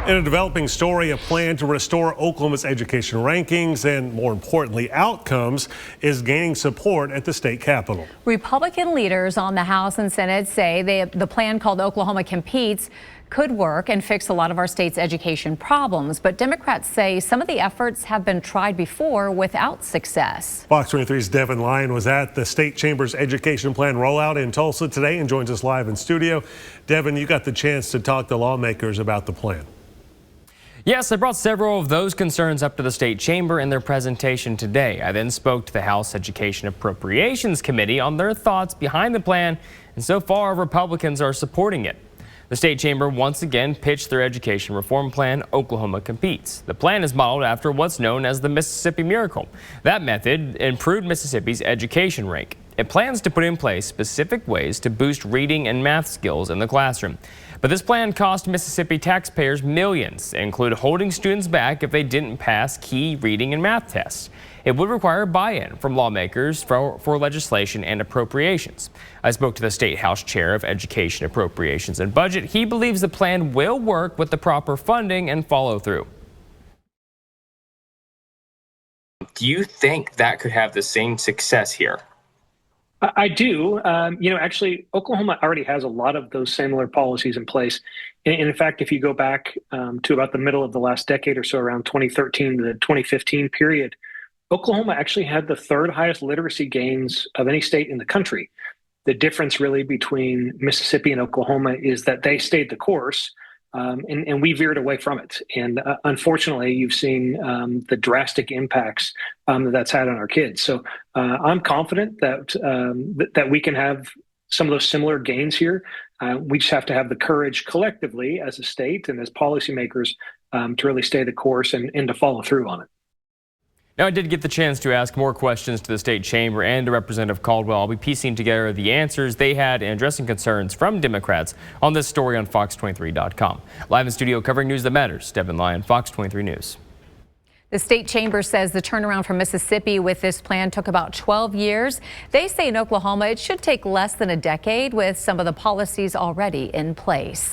In a developing story, a plan to restore Oklahoma's education rankings and, more importantly, outcomes is gaining support at the state capitol. Republican leaders on the House and Senate say the plan called Oklahoma Competes could work and fix a lot of our state's education problems. But Democrats say some of the efforts have been tried before without success. Fox 23's Devin Lyon was at the state chamber's education plan rollout in Tulsa today and joins us live in studio. Devin, you got the chance to talk to lawmakers about the plan. Yes, I brought several of those concerns up to the state chamber in their presentation today. I then spoke to the House Education Appropriations Committee on their thoughts behind the plan, and so far Republicans are supporting it. The state chamber once again pitched their education reform plan, Oklahoma Competes. The plan is modeled after what's known as the Mississippi Miracle. That method improved Mississippi's education rank. It plans to put in place specific ways to boost reading and math skills in the classroom. But this plan cost Mississippi taxpayers millions, including holding students back if they didn't pass key reading and math tests. It would require buy-in from lawmakers for legislation and appropriations. I spoke to the State House Chair of Education Appropriations and Budget. He believes the plan will work with the proper funding and follow-through. Do you think that could have the same success here? I do. Actually, Oklahoma already has a lot of those similar policies in place. And in fact, if you go back to about the middle of the last decade or so, around 2013 to the 2015 period, Oklahoma actually had the third highest literacy gains of any state in the country. The difference really between Mississippi and Oklahoma is that they stayed the course, and we veered away from it. And unfortunately, you've seen the drastic impacts that's had on our kids. So I'm confident that we can have some of those similar gains here. We just have to have the courage collectively as a state and as policymakers to really stay the course and to follow through on it. Now, I did get the chance to ask more questions to the state chamber and to Representative Caldwell. I'll be piecing together the answers they had and addressing concerns from Democrats on this story on Fox23.com. Live in studio covering news that matters, Devin Lyon, Fox 23 News. The state chamber says the turnaround from Mississippi with this plan took about 12 years. They say in Oklahoma it should take less than a decade with some of the policies already in place.